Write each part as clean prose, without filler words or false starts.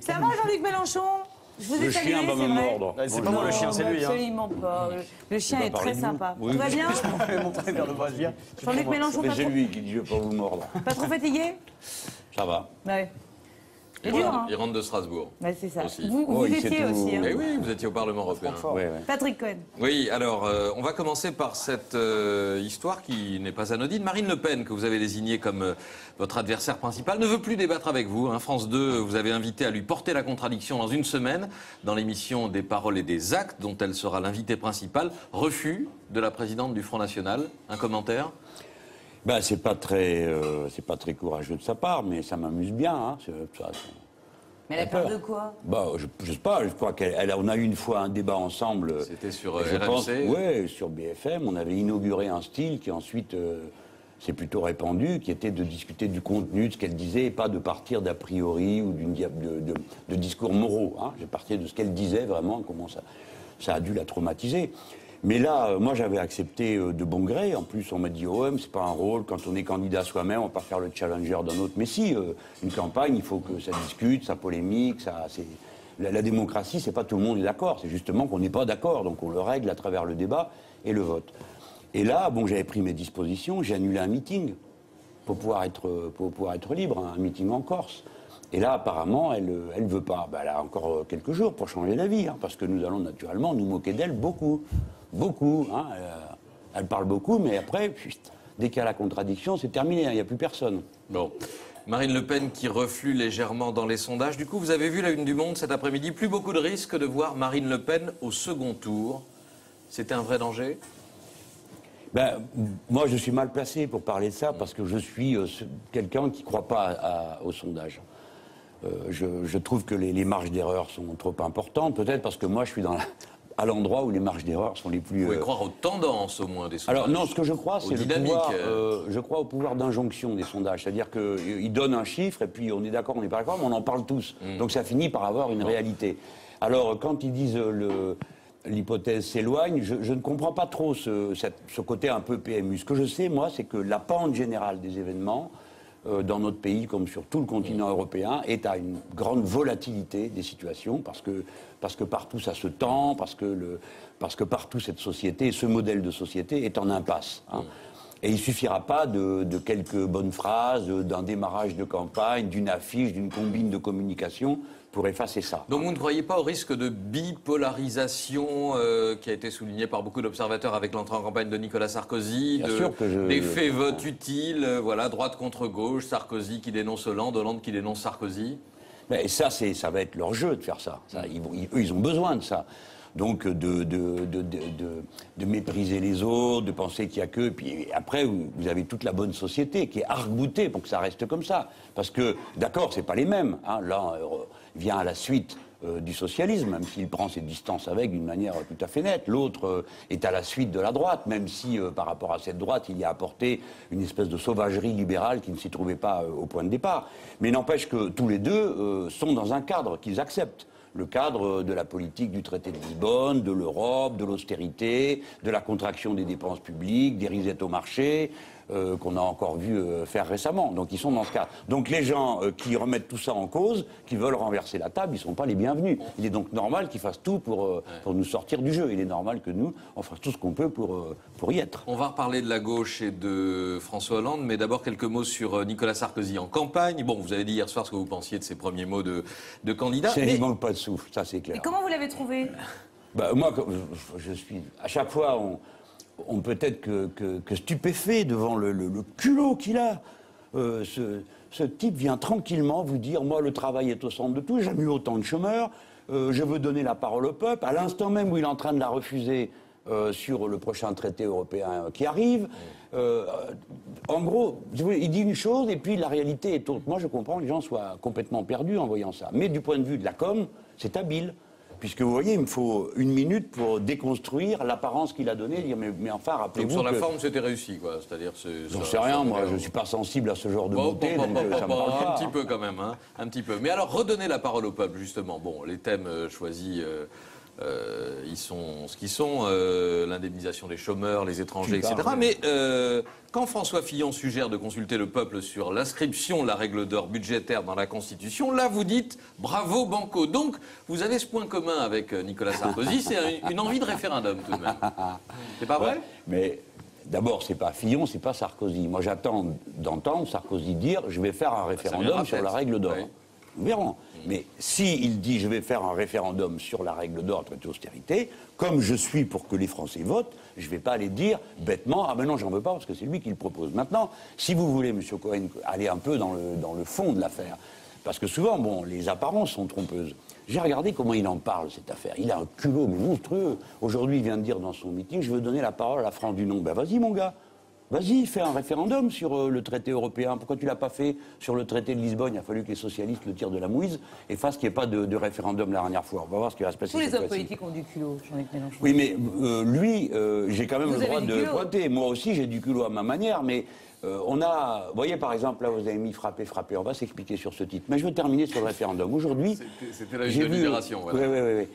Ça va, Jean-Luc Mélenchon? Je vous ai Le salué, chien va c'est me vrai. mordre. C'est pas moi le chien, c'est lui. Absolument pas. Le chien est très sympa. Tout va bien? Montré vers le bras-de-vier. Jean-Luc Mélenchon, Mais pas c'est trop, lui qui dit je ne vais pas vous mordre. pas trop fatigué? Ça va. Ouais. C'est dur, hein? Il rentre de Strasbourg. Ouais, c'est ça. Aussi. Vous il étiez sait tout. aussi. Hein. Eh oui, vous étiez au Parlement européen. Ouais, ouais. Patrick Cohen. Oui, alors on va commencer par cette histoire qui n'est pas anodine. Marine Le Pen, que vous avez désignée comme votre adversaire principal, ne veut plus débattre avec vous. Hein. France 2, vous avez invité à lui porter la contradiction dans une semaine dans l'émission Des paroles et des actes, dont elle sera l'invitée principale. Refus de la présidente du Front National. Un commentaire? Ben, c'est pas très courageux de sa part, mais ça m'amuse bien. Hein. Mais elle a peur de quoi? Bah, je sais pas, je crois on a eu une fois un débat ensemble. C'était sur je pense, RMC. oui, sur BFM. On avait inauguré un style qui ensuite s'est plutôt répandu, qui était de discuter du contenu, de ce qu'elle disait, et pas de partir d'a priori ou de discours moraux. Hein. J'ai parti de ce qu'elle disait vraiment, comment ça a dû la traumatiser. Mais là, moi, j'avais accepté de bon gré. En plus, on m'a dit, oh, mais c'est pas un rôle. Quand on est candidat soi-même, on va pas faire le challenger d'un autre. Mais si, une campagne, il faut que ça discute, ça polémique, la démocratie, c'est pas tout le monde est d'accord. C'est justement qu'on n'est pas d'accord. Donc, on le règle à travers le débat et le vote. Et là, bon, j'avais pris mes dispositions. J'ai annulé un meeting pour pouvoir être libre, un meeting en Corse. Et là, apparemment, elle veut pas. Ben, elle a encore quelques jours pour changer d'avis, hein, parce que nous allons naturellement nous moquer d'elle beaucoup. Beaucoup. Hein, elle parle beaucoup, mais après, dès qu'il y a la contradiction, c'est terminé, il n'y a plus personne. Bon. Marine Le Pen qui reflue légèrement dans les sondages. Du coup, vous avez vu la une du Monde cet après-midi. Plus beaucoup de risques de voir Marine Le Pen au second tour. C'était un vrai danger? Ben, moi, je suis mal placé pour parler de ça, parce que je suis quelqu'un qui ne croit pas aux sondages. Je trouve que les marges d'erreur sont trop importantes, peut-être parce que moi, je suis à l'endroit où les marges d'erreur sont les plus... Vous pouvez croire aux tendances, au moins, des sondages. Alors non, ce que je crois, c'est le pouvoir... dynamiques. je crois au pouvoir d'injonction des sondages. C'est-à-dire qu'ils donnent un chiffre, et puis on est d'accord, on n'est pas d'accord, mais on en parle tous. Donc ça finit par avoir une réalité. Alors, quand ils disent l'hypothèse s'éloigne, je ne comprends pas trop ce côté un peu PMU. Ce que je sais, moi, c'est que la pente générale des événements, dans notre pays, comme sur tout le continent européen, est à une grande volatilité des situations, parce que partout ça se tend, parce que partout cette société, ce modèle de société est en impasse. Hein. Et il ne suffira pas de quelques bonnes phrases, d'un démarrage de campagne, d'une affiche, d'une combine de communication pour effacer ça. Donc vous ne croyez pas au risque de bipolarisation qui a été souligné par beaucoup d'observateurs avec l'entrée en campagne de Nicolas Sarkozy, d'effets vote utiles, voilà, droite contre gauche, Sarkozy qui dénonce Hollande, Hollande qui dénonce Sarkozy? Mais ça va être leur jeu de faire ça. Eux, ils ont besoin de ça. Donc de mépriser les autres, de penser qu'il n'y a que... Puis après, vous avez toute la bonne société qui est arc-boutée pour que ça reste comme ça. Parce que, d'accord, c'est pas les mêmes. Hein. L'un vient à la suite du socialisme, même s'il prend ses distances avec d'une manière tout à fait nette. L'autre est à la suite de la droite, même si par rapport à cette droite, il y a apporté une espèce de sauvagerie libérale qui ne s'y trouvait pas au point de départ. Mais n'empêche que tous les deux sont dans un cadre qu'ils acceptent. Le cadre de la politique du traité de Lisbonne, de l'Europe, de l'austérité, de la contraction des dépenses publiques, des risettes au marché, qu'on a encore vu faire récemment. Donc ils sont dans ce cadre. Donc les gens qui remettent tout ça en cause, qui veulent renverser la table, ils ne sont pas les bienvenus. Il est donc normal qu'ils fassent tout pour nous sortir du jeu. Il est normal que nous, on fasse tout ce qu'on peut pour y être. On va reparler de la gauche et de François Hollande, mais d'abord quelques mots sur Nicolas Sarkozy en campagne. Bon, vous avez dit hier soir ce que vous pensiez de ses premis mots de candidat. Il ne manque pas de souffle, ça c'est clair. Et comment vous l'avez trouvé? Bah, moi, je suis... À chaque fois, on peut être que stupéfait devant le culot qu'il a. Ce type vient tranquillement vous dire, moi, le travail est au centre de tout, j'ai jamais eu autant de chômeurs, je veux donner la parole au peuple. À l'instant même où il est en train de la refuser sur le prochain traité européen qui arrive, en gros, il dit une chose et puis la réalité est autre. Moi, je comprends que les gens soient complètement perdus en voyant ça. Mais du point de vue de la com, c'est habile. Puisque vous voyez, il me faut une minute pour déconstruire l'apparence qu'il a donnée, dire mais enfin, rappelez-vous. Donc sur la forme, c'était réussi, quoi. C'est-à-dire, j'en sais rien, moi, je ne suis pas sensible à ce genre de beauté, donc ça me parle pas. Un petit peu quand même, hein, un petit peu. Mais alors, redonner la parole au peuple, justement. Bon, les thèmes choisis ils sont ce qu'ils sont, l'indemnisation des chômeurs, les étrangers, Tu etc. parles, Mais quand François Fillon suggère de consulter le peuple sur l'inscription de la règle d'or budgétaire dans la Constitution, là vous dites bravo Banco. Donc vous avez ce point commun avec Nicolas Sarkozy, c'est une envie de référendum tout de même. C'est pas vrai? Ouais, mais d'abord, c'est pas Fillon, c'est pas Sarkozy. Moi, j'attends d'entendre Sarkozy dire je vais faire un référendum sur la règle d'or. Oui. Nous verrons. Mais s'il dit je vais faire un référendum sur la règle d'or, traité d'austérité, comme je suis pour que les Français votent, je ne vais pas aller dire bêtement ah ben non, j'en veux pas parce que c'est lui qui le propose. Maintenant, si vous voulez, M. Cohen, aller un peu dans le fond de l'affaire, parce que souvent, bon, les apparences sont trompeuses. J'ai regardé comment il en parle, cette affaire. Il a un culot mais monstrueux. Aujourd'hui, il vient de dire dans son meeting je veux donner la parole à la France du non. Ben vas-y, mon gars. Vas-y, fais un référendum sur le traité européen. Pourquoi tu ne l'as pas fait sur le traité de Lisbonne? Il a fallu que les socialistes le tirent de la mouise et fassent qu'il n'y ait pas de référendum la dernière fois. On va voir ce qui va se passer. Tous les cette hommes fois-ci. politiques ont du culot, Jean-Luc Mélenchon. Oui, mais lui, j'ai quand même Vous le droit avez du de culot. pointer. Moi aussi, j'ai du culot à ma manière, mais on a... Vous voyez, par exemple, là, vous avez mis frapper, frapper. On va s'expliquer sur ce titre. Mais je veux terminer sur le référendum. Aujourd'hui... C'était la j'ai de vu- Libération. Voilà. Oui.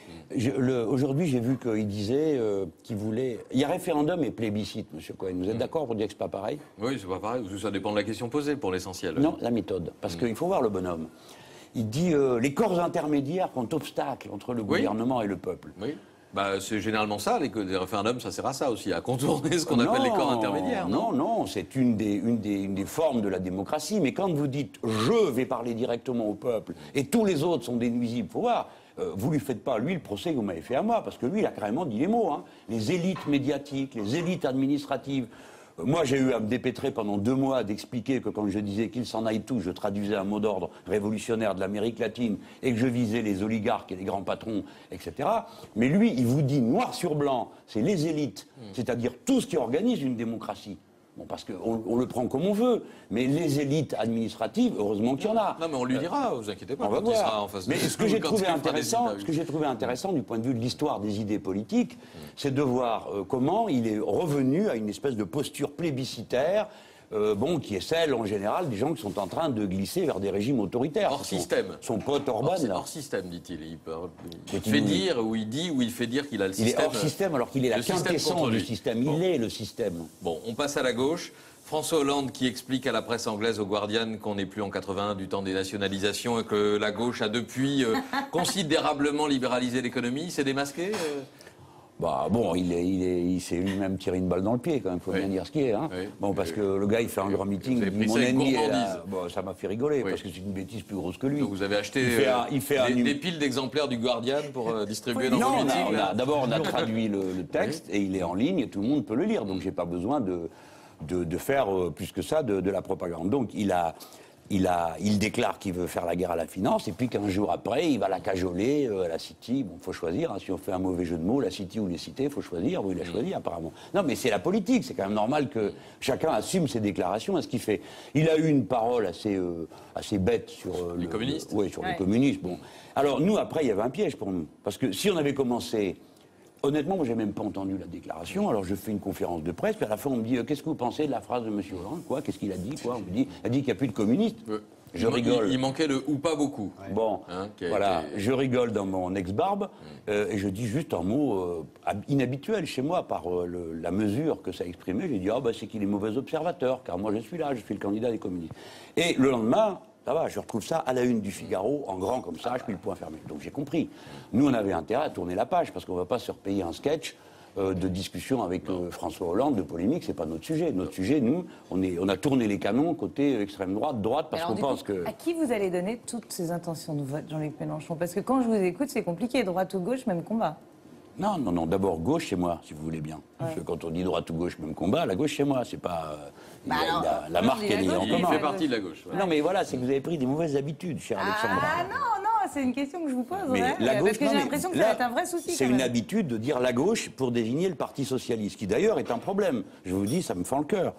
Aujourd'hui, j'ai vu qu'il disait qu'il voulait... Il y a référendum et plébiscite, M. Cohen. Vous êtes d'accord pour dire que c'est pas pareil? Oui, c'est pas pareil, parce que ça dépend de la question posée pour l'essentiel. Non, la méthode. Parce qu'il faut voir le bonhomme. Il dit les corps intermédiaires font obstacle entre le Oui. gouvernement et le peuple. Oui. Bah, c'est généralement ça, les référendums, ça sert à ça aussi, à contourner ce qu'on appelle les corps intermédiaires. Non, c'est une des formes de la démocratie. Mais quand vous dites je vais parler directement au peuple et tous les autres sont des nuisibles, faut voir. Vous lui faites pas, lui, le procès que vous m'avez fait à moi, parce que lui, il a carrément dit les mots. Hein. Les élites médiatiques, les élites administratives. Moi, j'ai eu à me dépêtrer pendant 2 mois d'expliquer que quand je disais qu'ils s'en aillent tous, je traduisais un mot d'ordre révolutionnaire de l'Amérique latine et que je visais les oligarques et les grands patrons, etc. Mais lui, il vous dit noir sur blanc, c'est les élites, c'est-à-dire tout ce qui organise une démocratie. Bon, parce qu'on le prend comme on veut, mais les élites administratives, heureusement qu'il y en a. Non, mais on lui dira, vous inquiétez pas, On va quand il sera voir. en face de Mais nous, ce que j'ai quand trouvé il fera des intéressant, interviews. du point de vue de l'histoire des idées politiques, c'est de voir comment il est revenu à une espèce de posture plébiscitaire, qui est celle en général des gens qui sont en train de glisser vers des régimes autoritaires. Hors système. Son pote Orban, là. Hors système, dit-il. Il C'est fait une- dire, ou il fait dire qu'il a le Il est système. hors système alors qu'il est la le système quintessence contre du lui. système. Il est le système. Bon, on passe à la gauche. François Hollande qui explique à la presse anglaise, au Guardian, qu'on n'est plus en 81 du temps des nationalisations et que la gauche a depuis considérablement libéralisé l'économie. Il s'est démasqué Bah bon, il s'est lui-même tiré une balle dans le pied quand même, faut Oui. bien dire ce qui est. Hein. Oui. Bon, parce que le gars il fait un grand meeting, Vous avez il dit pris mon ça avec ennemi est là. gourmandise. Bon, ça m'a fait rigoler Oui. parce que c'est une bêtise plus grosse que lui. Donc vous avez acheté Il fait un des piles d'exemplaires du Guardian pour distribuer dans Non, vos meetings là. d'abord on a traduit le texte et il est en ligne et tout le monde peut le lire, donc j'ai pas besoin de faire plus que ça de la propagande. Donc il déclare qu'il veut faire la guerre à la finance et puis 15 jours après il va la cajoler à la City. Bon, faut choisir, hein, si on fait un mauvais jeu de mots, la City ou les cités, faut choisir. Bon, il a choisi apparemment. Non, mais c'est la politique, c'est quand même normal que chacun assume ses déclarations à ce qu'il fait. Il a eu une parole assez bête sur Les communistes. Oui, sur les Ouais. communistes. Bon, alors nous après il y avait un piège pour nous parce que si on avait commencé. Honnêtement, moi, j'ai même pas entendu la déclaration. Alors, je fais une conférence de presse, puis à la fin, on me dit qu'est-ce que vous pensez de la phrase de M. Hollande? Quoi? Qu'est-ce qu'il a dit? Quoi? On me dit, il a dit qu'il n'y a plus de communistes. Je rigole. Il manquait le ou pas beaucoup. Bon, Hein, qui a voilà, été- je rigole dans mon ex-barbe et je dis juste un mot inhabituel chez moi par la mesure que ça exprimait. J'ai dit c'est qu'il est mauvais observateur, car moi je suis là, je suis le candidat des communistes. Et le lendemain, ça va, je retrouve ça à la une du Figaro, en grand comme ça, je puis le point fermé. Donc j'ai compris. Nous, on avait intérêt à tourner la page, parce qu'on ne va pas se repayer un sketch de discussion avec François Hollande, de polémique, c'est pas notre sujet. Notre sujet, nous, on a tourné les canons côté extrême droite, parce Alors, qu'on du pense coup, que... À qui vous allez donner toutes ces intentions de vote, Jean-Luc Mélenchon? Parce que quand je vous écoute, c'est compliqué. Droite ou gauche, même combat. Non, d'abord gauche chez moi, si vous voulez bien. Parce que quand on dit droite ou gauche, même combat, la gauche chez moi, c'est pas... la marque, on dit la elle est en gauche. Il commun. fait partie de la gauche. ouais. Non, mais voilà, c'est que vous avez pris des mauvaises habitudes, cher Alexandre. Ah non, c'est une question que je vous pose. Mais ouais, la gauche, parce que non, j'ai mais l'impression que là, ça va être un vrai souci. c'est quand une même. habitude de dire la gauche pour désigner le Parti socialiste, qui d'ailleurs est un problème. Je vous dis, ça me fend le cœur.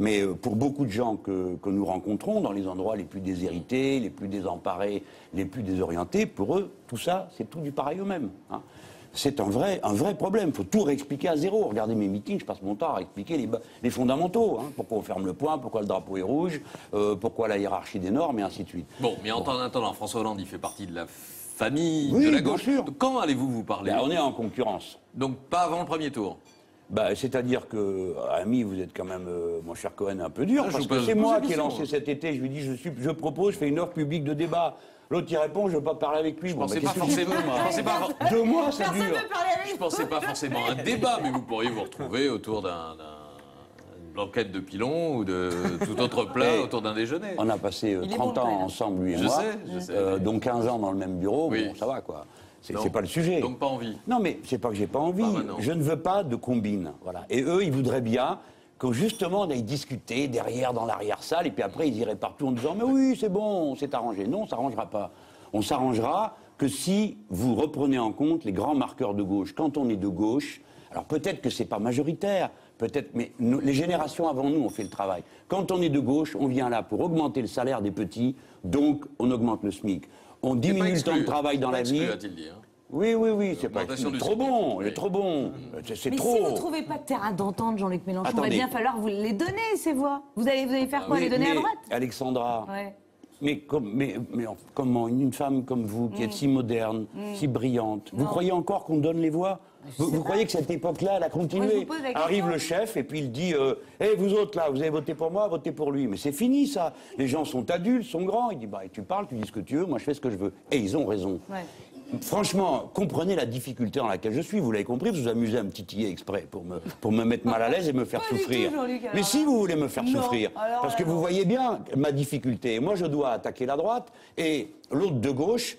Mais pour beaucoup de gens que nous rencontrons dans les endroits les plus déshérités, les plus désemparés, les plus désorientés, pour eux, tout ça, c'est tout du pareil au même. Hein. C'est un vrai problème. Il faut tout réexpliquer à zéro. Regardez mes meetings, je passe mon temps à expliquer les fondamentaux. Hein. Pourquoi on ferme le poing, pourquoi le drapeau est rouge, pourquoi la hiérarchie des normes, et ainsi de suite. Bon, mais en attendant, François Hollande, il fait partie de la famille Oui, de la bien gauche. sûr. Quand allez-vous vous parler? Ben, on est en concurrence. Donc pas avant le premier tour. Bah, c'est-à-dire que, ami, vous êtes quand même, mon cher Cohen, un peu dur, Ah, je parce vous que pose- c'est pose moi la qui ai question, lancé hein. cet été. Je lui dis, je propose, je fais une offre publique de débat. L'autre, il répond, je ne veux pas parler avec lui. Je Bon, pensais bah, pas qu'est-ce que je forcément. fais, moi Je pensais pas. 2 mois, ça Personne dure. ne parlait avec Je pensais pas forcément à un débat, mais vous pourriez vous retrouver autour d'une blanquette de pilon ou de tout autre plat Et autour d'un déjeuner. On a passé Il est 30 bon, le ans père. ensemble, lui et Je moi. sais. Donc 15 ans dans le même bureau, Oui. bon, ça va, quoi. C'est Non. pas le sujet. Donc pas envie. Non, mais c'est pas que j'ai pas envie. Pas maintenant. Je ne veux pas de combine. Voilà. Et eux, ils voudraient bien que justement on aille discuter derrière dans l'arrière-salle, et puis après ils iraient partout en disant mais oui, c'est bon, on s'est arrangé. Non, on s'arrangera pas. On s'arrangera que si vous reprenez en compte les grands marqueurs de gauche. Quand on est de gauche, alors peut-être que c'est pas majoritaire, peut-être, mais les générations avant nous ont fait le travail. Quand on est de gauche, on vient là pour augmenter le salaire des petits, donc on augmente le SMIC. On C'est pas diminue le exclu, temps de travail dans pas la exclu, vie. a-t-il dit, hein. Oui, c'est pas L'augmentation du trop SMIC. bon, il Oui. est trop bon. C'est Mais trop. si vous ne trouvez pas de terrain d'entente, Jean-Luc Mélenchon, il va Attendez. bien falloir vous les donner, ces voix. Vous allez faire quoi? Oui, Les donner à mais, droite? Alexandra, Ouais. mais comment une femme comme vous, qui êtes si moderne, si brillante, vous Non. croyez encore qu'on donne les voix? Vous croyez que cette époque-là, elle a Moi, je continué? vous pose la question. Arrive le chef et puis il dit hey, vous autres là, vous avez voté pour moi, votez pour lui. Mais c'est fini ça. Les gens sont adultes, sont grands. Il dit bah, tu parles, tu dis ce que tu veux, moi je fais ce que je veux. Et ils ont raison. Ouais. Franchement, comprenez la difficulté dans laquelle je suis. Vous l'avez compris, vous vous amusez à me titiller exprès pour me mettre mal à l'aise et me faire Pas du souffrir. tout, Jean-Luc, alors Mais si là. vous voulez me faire Non, souffrir, alors parce là, que vous non. voyez bien ma difficulté. Et moi, je dois attaquer la droite et l'autre de gauche.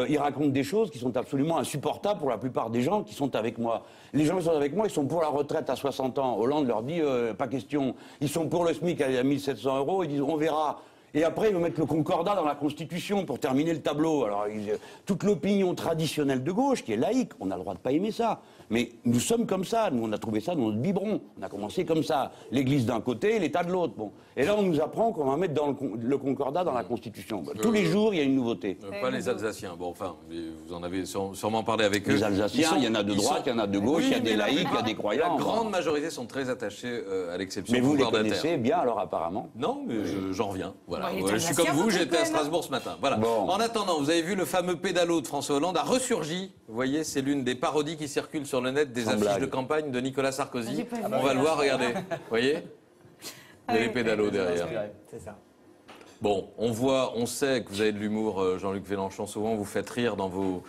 Il raconte des choses qui sont absolument insupportables pour la plupart des gens qui sont avec moi. Les gens qui sont avec moi, ils sont pour la retraite à 60 ans. Hollande leur dit pas question. Ils sont pour le SMIC à 1700 €. Ils disent on verra. Et après, ils vont mettre le concordat dans la Constitution pour terminer le tableau. Alors, toute l'opinion traditionnelle de gauche, qui est laïque, on a le droit de pas aimer ça. Mais nous sommes comme ça. Nous, on a trouvé ça dans notre biberon. On a commencé comme ça. L'Église d'un côté, l'État de l'autre. Bon. Et là, on nous apprend qu'on va mettre le concordat dans la Constitution. Bon, tous les jours, il y a une nouveauté. Pas les Alsaciens. Bon, enfin, mais vous en avez sûrement parlé avec eux. Les Alsaciens, il y en a de droite, il y en a de gauche, il y a des mais la laïcs, il y a plupart- des croyants. La grande majorité sont très attachés à l'exception Mais du vous les pouvoir d'Inter. connaissez bien, alors, apparemment. Non, mais j'en reviens. Voilà. Bon, il est Je suis alsacien, comme vous, votre j'étais à Cohen, hein. Strasbourg ce matin. Voilà. Bon. En attendant, vous avez vu le fameux pédalo de François Hollande a ressurgi. Vous voyez, c'est l'une des parodies qui circulent sur le net des Sans affiches blague. de campagne de Nicolas Ah, Sarkozy. j'ai pas vu. On va le voir, regardez. Vous voyez Il y a les oui. pédalos derrière. C'est ça. Bon, on sait que vous avez de l'humour, Jean-Luc Mélenchon. Souvent, vous faites rire dans vos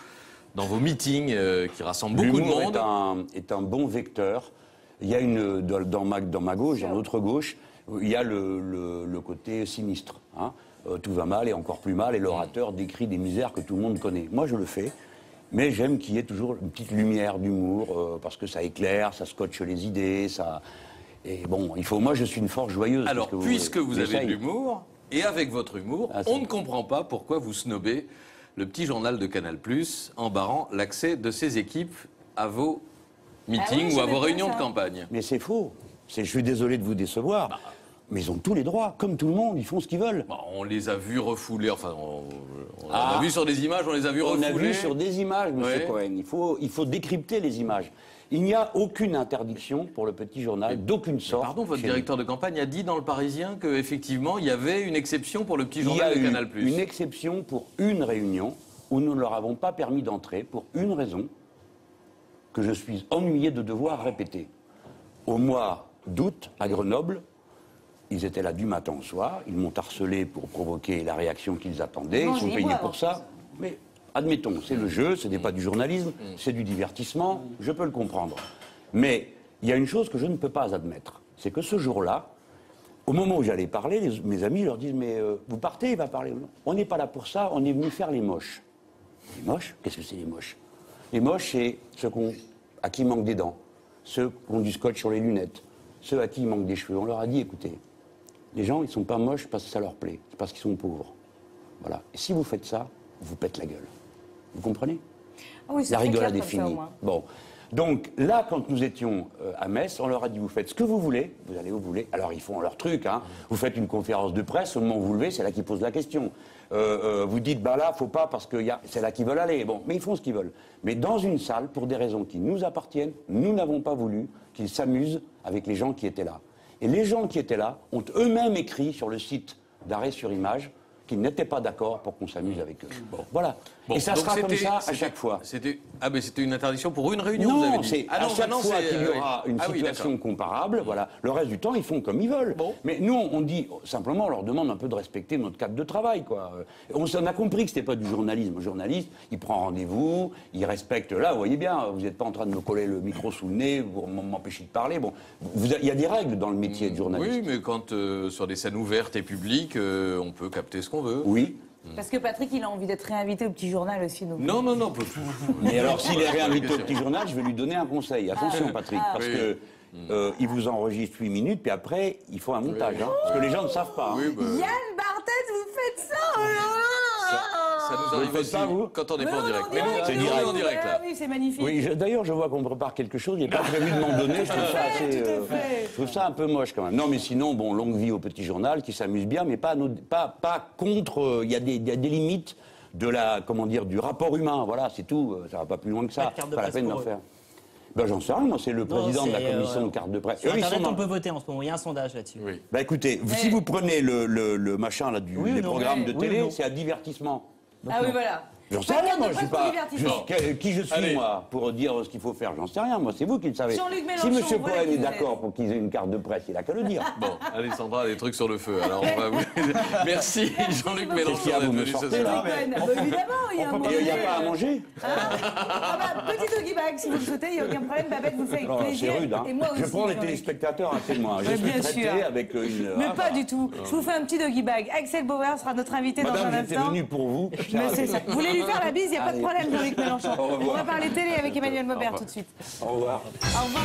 meetings qui rassemblent beaucoup de L'humour monde. est un bon vecteur. Il y a dans ma gauche, dans l'autre gauche, il y a le côté sinistre. Hein. Tout va mal et encore plus mal, et l'orateur décrit des misères que tout le monde connaît. Moi, je le fais, mais j'aime qu'il y ait toujours une petite lumière d'humour, parce que ça éclaire, ça scotche les idées, ça... Et bon, moi, je suis une force joyeuse. Alors, parce que puisque vous avez de j'essaye. l'humour, et avec votre humour, Ah, on c'est- ne comprend pas pourquoi vous snobez le petit journal de Canal+, en barrant l'accès de ses équipes à vos meetings oui, ou à j'avais vos pas réunions ça. de campagne. Mais c'est faux. Je suis désolé de vous décevoir, mais ils ont tous les droits, comme tout le monde, ils font ce qu'ils veulent. Bon, on les a vus refouler, enfin, on Ah. a vu sur des images, on les a vus On refouler. a vu sur des images, M. Ouais. Cohen. Il faut décrypter les images. Il n'y a aucune interdiction pour le petit journal, d'aucune sorte. Pardon, votre chez nous. directeur de campagne a dit dans Le Parisien qu'effectivement, il y avait une exception pour le petit Il y journal a de eu Canal+. une exception pour une réunion où nous ne leur avons pas permis d'entrer pour une raison que je suis ennuyé de devoir répéter. Au mois d'août, à Grenoble, ils étaient là du matin au soir, ils m'ont harcelé pour provoquer la réaction qu'ils attendaient, Non, ils sont j'y payés vois, pour alors, ça. Mais admettons, c'est le jeu, ce n'est pas du journalisme, c'est du divertissement, je peux le comprendre. Mais il y a une chose que je ne peux pas admettre, c'est que ce jour-là, au moment où j'allais parler, mes amis leur disent « Mais vous partez, il va parler. » On n'est pas là pour ça, on est venu faire les moches. Les moches? Qu'est-ce que c'est les moches? Les moches, c'est ceux à qui il manque des dents, ceux qui ont du scotch sur les lunettes, ceux à qui il manque des cheveux. On leur a dit « Écoutez, les gens, ils ne sont pas moches parce que ça leur plaît, c'est parce qu'ils sont pauvres. » Voilà. Et si vous faites ça, vous pète la gueule. Vous comprenez? Ah oui, c'est La très clair rigolade est comme ça, au finie. moins. Bon. Donc là, quand nous étions à Metz, on leur a dit vous faites ce que vous voulez, vous allez où vous voulez. Alors ils font leur truc, hein. Vous faites une conférence de presse, au moment où vous levez, c'est là qu'ils posent la question. Vous dites bah là, faut pas parce que c'est là qu'ils veulent aller. Bon, mais ils font ce qu'ils veulent. Mais dans une salle, pour des raisons qui nous appartiennent, nous n'avons pas voulu qu'ils s'amusent avec les gens qui étaient là. Et les gens qui étaient là ont eux-mêmes écrit sur le site d'Arrêt sur Image qui n'étaient pas d'accord pour qu'on s'amuse avec eux. Bon, voilà. Et ça donc sera comme ça à c'était- chaque fois. Mais c'était une interdiction pour une réunion, vous avez Non, dit. c'est à chaque fois qu'il y aura une oui, situation d'accord. comparable, voilà. Le reste du temps, ils font comme ils veulent. Bon. Mais nous, on dit simplement, on leur demande un peu de respecter notre cadre de travail, quoi. On a compris que c'était pas du journalisme. Le journaliste, il prend rendez-vous, il respecte. Là, vous voyez bien, vous n'êtes pas en train de me coller le micro sous le nez pour m'empêcher de parler. Bon, il y a des règles dans le métier de journaliste. Oui, mais quand sur des scènes ouvertes et publiques, on peut capter ce qu'on veut. Oui. Parce que Patrick, il a envie d'être réinvité au petit journal aussi. Donc... Non. Mais alors, s'il est réinvité au petit journal, je vais lui donner un conseil. Attention, Patrick, parce Oui. que il vous enregistre 8 minutes, puis après, il faut un montage. Hein, parce que les gens ne savent pas. hein. Oui, bah, Yann Barthès, vous faites ça oh là là ça nous Vous arrive le faites aussi pas, vous quand on n'est pas en Mais direct. on Mais nous, est C'est nous, on est direct. en direct, là. Ah oui, c'est magnifique. Oui, d'ailleurs, je vois qu'on prépare quelque chose. Il n'est pas prévu de m'en donner. Je trouve ça assez. Tout à fait. Je trouve ça un peu moche quand même. Non, mais sinon, bon, longue vie au petit journal, qui s'amuse bien, mais pas contre. Il y a des limites de la, comment dire, du rapport humain. Voilà, c'est tout. Ça va pas plus loin que ça. Pas de carte de Pas la presse peine pour d'en eux. faire. Ben, j'en sais rien. Moi, c'est le président de la c'est, commission de carte de presse. Sur Eux, ils Internet, sont on dans- peut voter en ce moment. Il y a un sondage là-dessus. Oui. Bah écoutez, si vous prenez le machin là Oui ou des non programmes de Oui ou télé, non c'est à divertissement. Ah oui, voilà. J'en sais Pas de rien, carte moi, de je suis presse pour pas. divertissement. Qui je suis, Allez. moi, pour dire ce qu'il faut faire? J'en sais rien, moi, c'est vous qui le savez. Jean-Luc Si Mélenchon, M. voilà Cohen qui est vous d'accord aide. pour qu'ils aient une carte de presse, il a qu'à le dire. Bon, Alessandra a des trucs sur le feu. Alors, on va vous... Merci, Jean-Luc beaucoup. Mélenchon Qu'est-ce qu'il y a, d'être vous me venu ce sortez, soir. là Bah, évidemment, il y a un Il n'y a pas à moment. manger? Ah bah, petit doggy bag, si vous le souhaitez, il n'y a aucun problème. Babette vous fait avec Non, plaisir. c'est rude, hein. Et moi aussi. Je prends les Jean-Luc. téléspectateurs à témoin. Je Ouais, suis bien traité sûr. avec une. Mais ah, pas bah. du tout. Je vous fais un petit doggy bag. Axel Bauer sera notre invité dans Madame, un j'étais instant. venu pour vous. Mais c'est ça. Vous voulez lui faire la bise, il n'y a pas de Allez. problème, Jean-Luc Mélenchon. Au revoir. On va parler télé avec Emmanuel Maubert tout de suite. Au revoir. Au revoir.